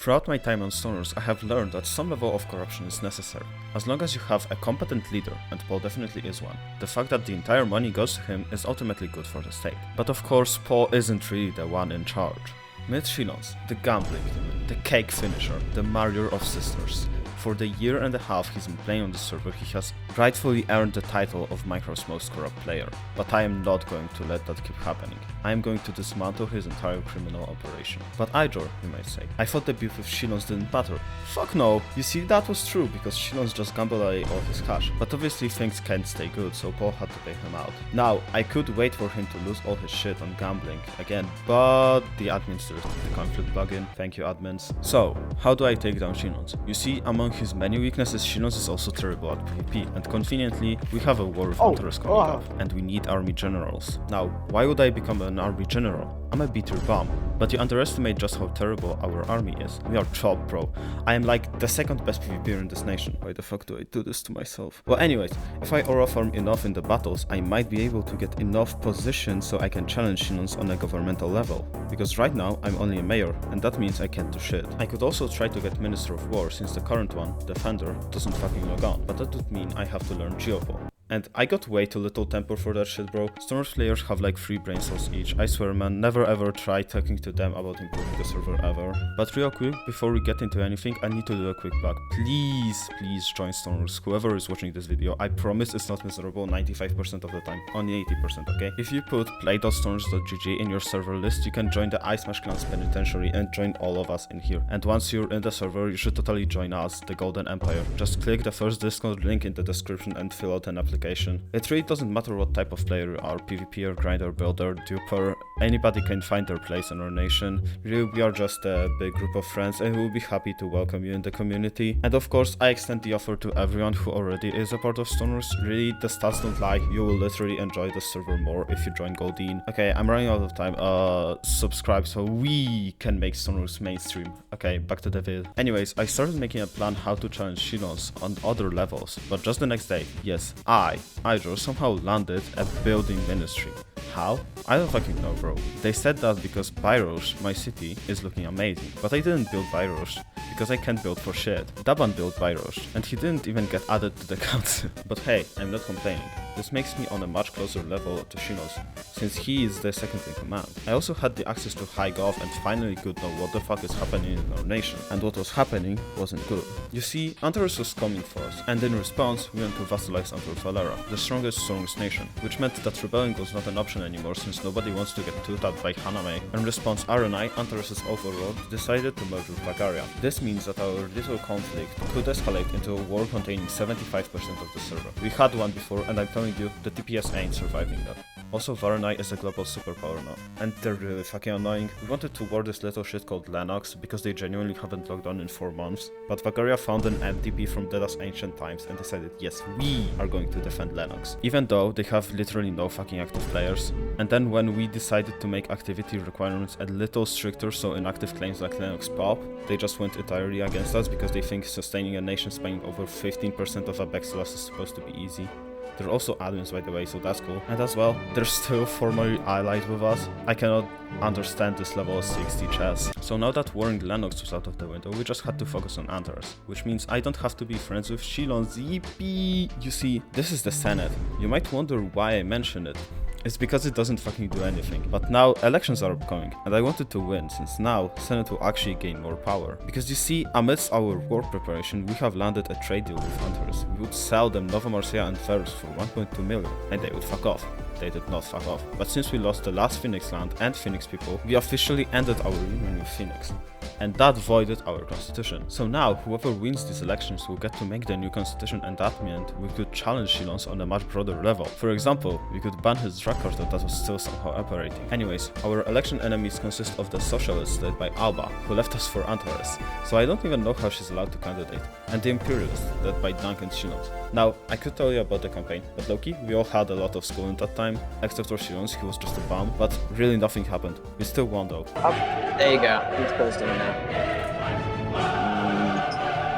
Throughout my time on Sonus, I have learned that some level of corruption is necessary, as long as you have a competent leader, and Paul definitely is one. The fact that the entire money goes to him is ultimately good for the state. But of course, Paul isn't really the one in charge. Meet Shilons, the gambling demon, the cake finisher, the marrier of sisters. For the year and a half he's been playing on the server, he has rightfully earned the title of Micro's most corrupt player. But I am not going to let that keep happening. I am going to dismantle his entire criminal operation. But Ijor, you might say. I thought the beef with Shilons didn't matter. Fuck no! You see, that was true, because Shilons just gambled away all his cash. But obviously things can't stay good, so Paul had to pay him out. Now, I could wait for him to lose all his shit on gambling again, but the admins still put the conflict bug in. Thank you, admins. So, how do I take down Shilons? You see, among his many weaknesses, Shilons is also terrible at PvP, and conveniently, we have a war with Hunter's coming up, and we need army generals. Now, why would I become an army general? I'm a bitter bum, but you underestimate just how terrible our army is. We are top, bro. I am like the second best PvPer in this nation. Why the fuck do I do this to myself? Well, anyways, if I aura farm enough in the battles, I might be able to get enough position so I can challenge Shilons on a governmental level. Because right now, I'm only a mayor, and that means I can't do shit. I could also try to get Minister of War, since the current one, Defender, doesn't fucking log on, but that would mean I have to learn geopol. And I got way too little temper for that shit, bro. Stoneworks players have like 3 brain cells each. I swear, man, never ever try talking to them about improving the server ever. But real quick, before we get into anything, I need to do a quick plug. Please join Stoneworks. Whoever is watching this video, I promise it's not miserable 95% of the time. Only 80%, okay? If you put play.stoneworks.gg in your server list, you can join the Ice Smash Clans Penitentiary and join all of us in here. And once you're in the server, you should totally join us, the Golden Empire. Just click the first Discord link in the description and fill out an application. It really doesn't matter what type of player you are, PvPer, grinder, builder, duper, anybody can find their place in our nation. Really, we are just a big group of friends and we'll be happy to welcome you in the community. And of course, I extend the offer to everyone who already is a part of Stoneworks. Really, the stats don't lie, you will literally enjoy the server more if you join Goldeen. Okay, I'm running out of time, subscribe so we can make Stoneworks mainstream. Okay, back to the vid. Anyways, I started making a plan how to challenge Shilons on other levels, but just the next day, yes, Ijor somehow landed a building ministry. How? I don't fucking know, bro. They said that because Byrosh, my city, is looking amazing. But I didn't build Byrosh, because I can't build for shit. Daban built Byrosh, and he didn't even get added to the council. But hey, I'm not complaining. This makes me on a much closer level to Shilons, since he is the second in command. I also had the access to High Gov and finally could know what the fuck is happening in our nation. And what was happening wasn't good. You see, Antares was coming for us, and in response, we went to vassalize Antor Valera, the strongest Sonus nation, which meant that rebelling was not an option anymore since nobody wants to get tooted by Haname. In response, Aranai, Antares' overlord, decided to merge with Bagaria. This means that our little conflict could escalate into a war containing 75% of the server. We had one before, and I'm telling you, the TPS ain't surviving that. Also, Varanai is a global superpower now, and they're really fucking annoying. We wanted to war this little shit called Lennox, because they genuinely haven't logged on in 4 months, but Bagaria found an MTP from Deda's ancient times and decided, yes, we are going to defend Lennox, even though they have literally no fucking active players. And then when we decided to make activity requirements a little stricter so inactive claims like Lennox pop, they just went entirely against us because they think sustaining a nation spanning over 15% of a backslash is supposed to be easy. They're also admins, by the way, so that's cool. And as well, they're still formally allied with us. I cannot understand this level of 60 chess. So now that warring Lennox was out of the window, we just had to focus on Antares, which means I don't have to be friends with Shilons. Yippee! You see, this is the Senate. You might wonder why I mention it. It's because it doesn't fucking do anything. But now elections are upcoming, and I wanted to win, since now Senate will actually gain more power. Because you see, amidst our war preparation, we have landed a trade deal with Antares. We would sell them Nova Marcia and Ferus for 1.2 million, and they would fuck off. They did not fuck off. But since we lost the last Phoenix land and Phoenix people, we officially ended our union with Phoenix. And that voided our constitution. So now, whoever wins these elections will get to make the new constitution, and that meant we could challenge Shilons on a much broader level. For example, we could ban his drug cartel that was still somehow operating. Anyways, our election enemies consist of the socialists led by Alba, who left us for Antares, so I don't even know how she's allowed to candidate, and the imperialists led by Duncan Shilons. Now, I could tell you about the campaign, but low-key, we all had a lot of school in that time, except for Shilons, he was just a bum, but really nothing happened. We still won though. There you go, he's posting it now.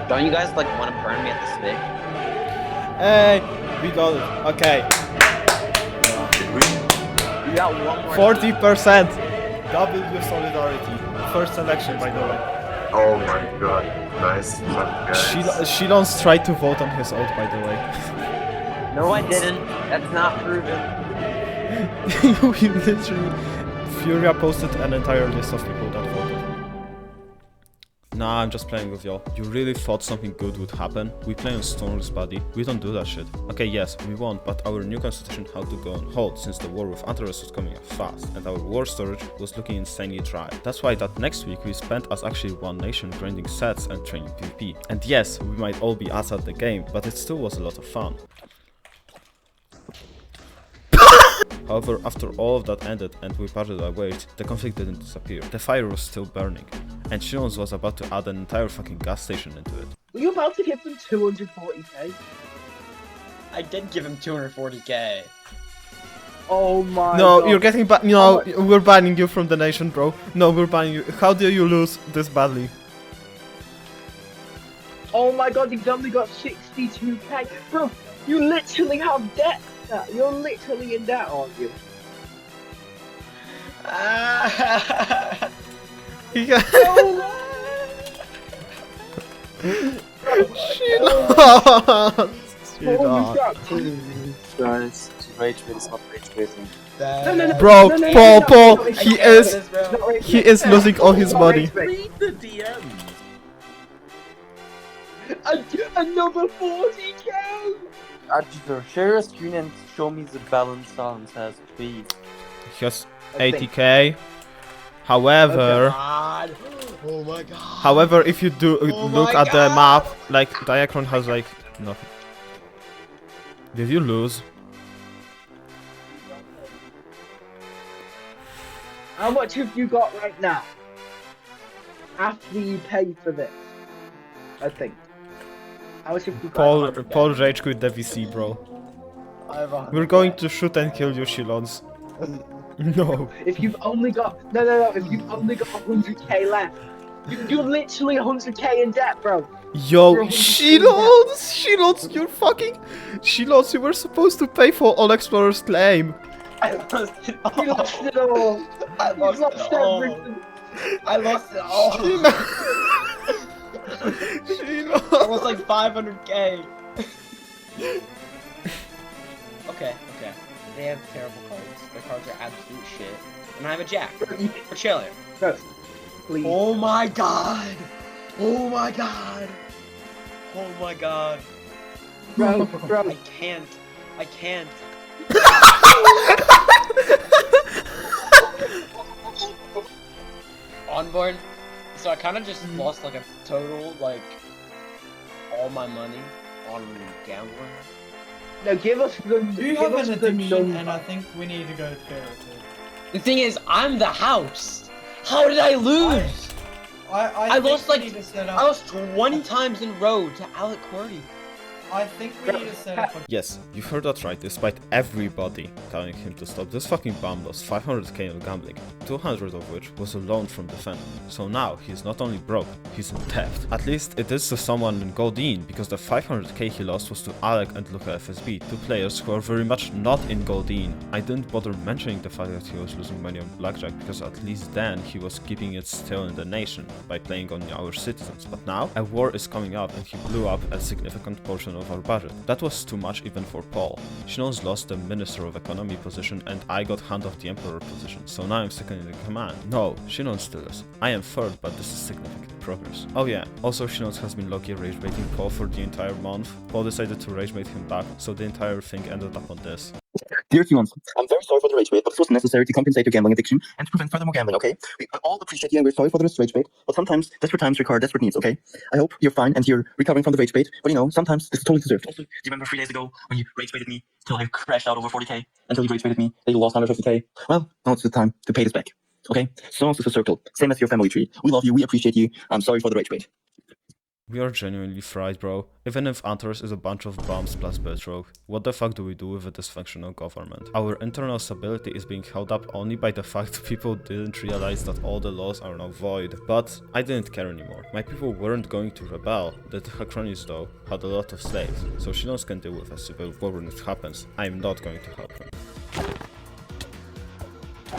Don't you guys like want to burn me at the stake? Hey, we got it. Okay. You got one more. 40%. W solidarity. First election, by the way. Oh my god. Nice fuck, guys. Shilon's tried to vote on his oath, by the way. No, I didn't. That's not proven. We literally... Furia posted an entire list of people that voted. Nah, I'm just playing with y'all. You really thought something good would happen? We play on stoneworks, buddy. We don't do that shit. Okay, yes, we won, but our new constitution had to go on hold since the war with Antares was coming up fast, and our war storage was looking insanely dry. That's why that next week we spent as actually one nation grinding sets and training PvP. And yes, we might all be ass at the game, but it still was a lot of fun. However, after all of that ended and we parted our ways, the conflict didn't disappear. The fire was still burning, and Shilons was about to add an entire fucking gas station into it. Were you about to give them 240k? I did give him 240k. Oh my No, god. you're getting no, we're banning you from the nation, bro. No, we're banning you. How do you lose this badly? Oh my god, you've only got 62k. Bro, you literally have debt. You're literally in debt, aren't you? Yeah. Guys, rage bait is not rage baiting. No, Bro, no, Paul, no, he no, is, it's not rage he bait. is losing all his It's not money. rage bait. Read the DM. Another 40k! Adjutor, share a screen and show me the balance Silence has, please. He has I think. 80k. However, God. Oh my god. however, if you do look my at the God. map, like Diacron has like nothing. Did you lose? How much have you got right now? After you pay for this, I think. How much have you got? Paul rage quit the VC, bro. We're going to shoot and kill you, Shilons. No. If you've only got if you've only got 100k left, you're literally 100k in debt, bro. Yo, You're Shilons, you're fucking... Shilons, you were supposed to pay for all Explorer's claim. I lost it You lost it all. I You lost lost it all. everything. I lost it all. Shilons. I was like 500k. Okay. They have terrible cards. Their cards are absolute shit. And I have a jack. We're chilling. Bro, please. Oh my god. Oh my god. Oh my god. Bro. I can't. Onboard. So I kind of just lost like a total, like, all my money on gambling. No, give us the. You give have us an the addiction, number. and I think we need to go therapy. The thing is, I'm the house. How did I lose? I think lost, we like, need to set up. I lost 20 times in a row to Alec Cordy. I think we need to set up a. Yes, you heard that right, despite everybody telling him to stop, this fucking bum lost 500k on gambling, 200 of which was a loan from the family. So now, he's not only broke, he's in debt. At least it is to someone in Goldeen, because the 500k he lost was to Alec and Luca FSB, two players who are very much not in Goldeen. I didn't bother mentioning the fact that he was losing money on blackjack, because at least then he was keeping it still in the nation, by playing on our citizens. But now, a war is coming up and he blew up a significant portion of our budget. That was too much even for Paul. Shilons lost the Minister of Economy position and I got Hand of the Emperor position, so now I'm second in the command. No, Shilons still is. I am third, but this is significant progress. Oh yeah, also Shilons has been low-key rage baiting Paul for the entire month. Paul decided to rage bait him back, so the entire thing ended up on this. Dear humans, I'm very sorry for the rage bait, but this was necessary to compensate your gambling addiction and to prevent further more gambling, okay? We all appreciate you and we're sorry for the rage bait, but sometimes desperate times require desperate needs, okay? I hope you're fine and you're recovering from the rage bait, but you know, sometimes this is totally deserved. Also, do you remember 3 days ago when you rage baited me till I crashed out over 40k? Until you rage baited me, that you lost 150k? Well, now it's the time to pay this back, okay? Sonus is a circle, same as your family tree. We love you, we appreciate you, I'm sorry for the rage bait. We are genuinely fried, bro. Even if Antares is a bunch of bums plus bedrock, what the fuck do we do with a dysfunctional government? Our internal stability is being held up only by the fact people didn't realize that all the laws are now void. But I didn't care anymore. My people weren't going to rebel. The Hakronies though had a lot of slaves, so Shilons can deal with a civil war when it happens. I'm not going to help them.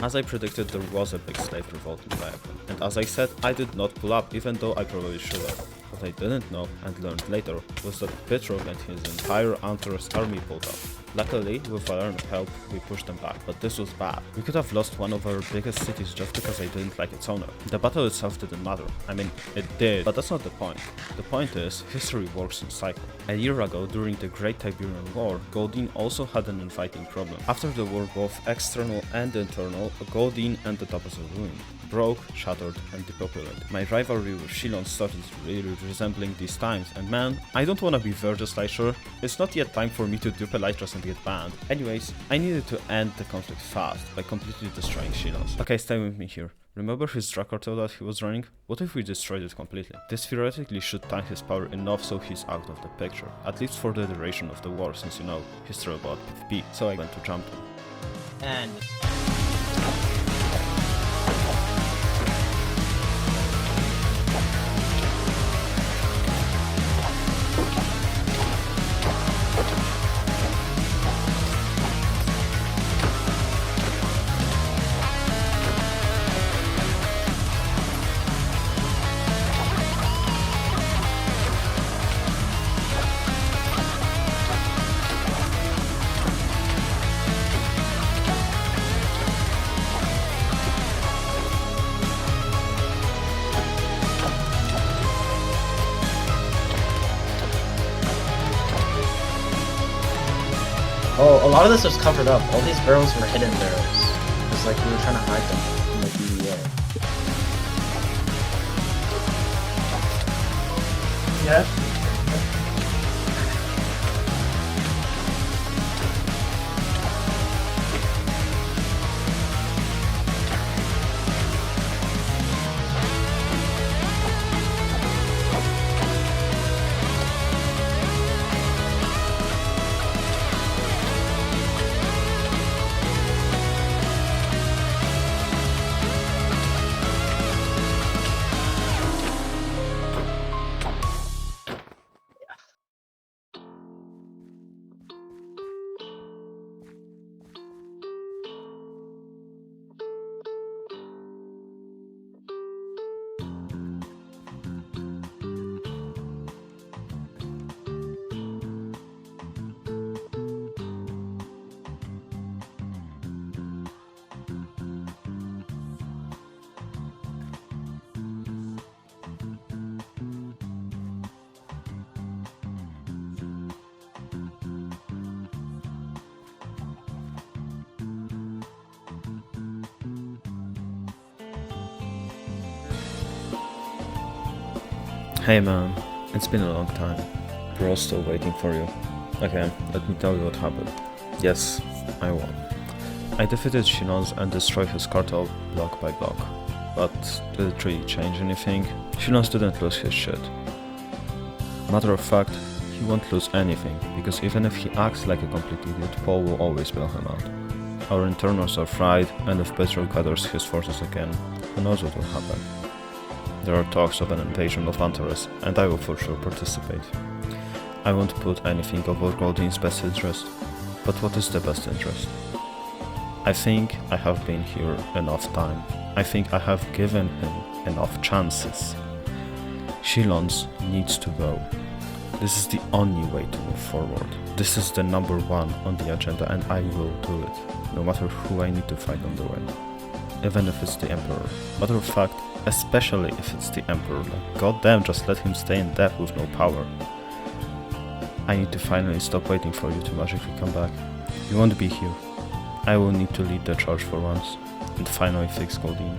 As I predicted, there was a big slave revolt in Byzantium, and as I said, I did not pull up even though I probably should have. What I didn't know, and learned later, was that Petrov and his entire Antares army pulled up. Luckily, with Valerian help, we pushed them back, but this was bad. We could have lost one of our biggest cities just because I didn't like its owner. The battle itself didn't matter. I mean, it did, but that's not the point. The point is, history works in cycles. A year ago, during the Great Tiberian War, Goldin also had an infighting problem. After the war, both external and internal, Goldin ended up as a ruin. Broke, shattered, and depopulated. My rivalry with Shilon started really resembling these times, and man, I don't wanna be Verge's sure. It's not yet time for me to dupe Elytras and get banned. Anyways, I needed to end the conflict fast by completely destroying Shilons. Okay, stay with me here. Remember his drag cartel that he was running? What if we destroyed it completely? This theoretically should tank his power enough so he's out of the picture, at least for the duration of the war, since you know, history about PvP, so I went to jump him. And oh, a lot of this was covered up. All these barrels were hidden barrels. It was like we were trying to hide them from the BBA. Yeah. Hey man, it's been a long time. Bro's still waiting for you. Okay, let me tell you what happened. Yes, I won. I defeated Shilons and destroyed his cartel block by block. But did it really change anything? Shilons didn't lose his shit. Matter of fact, he won't lose anything, because even if he acts like a complete idiot, Paul will always bail him out. Our internals are fried, and if Petrov gathers his forces again, who knows what will happen. There are talks of an invasion of Antares, and I will for sure participate. I won't put anything over Goldin's best interest, but what is the best interest? I think I have been here enough time. I think I have given him enough chances. Shilons needs to go. This is the only way to move forward. This is the number one on the agenda, and I will do it, no matter who I need to fight on the way. Even if it's the Emperor. Matter of fact, especially if it's the Emperor, like goddamn, just let him stay in death with no power. I need to finally stop waiting for you to magically come back. You won't be here. I will need to lead the charge for once, and finally fix Goldin,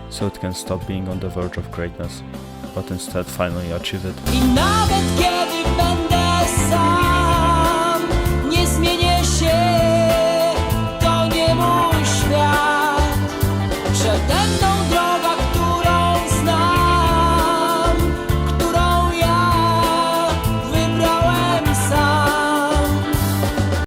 so it can stop being on the verge of greatness, but instead finally achieve it.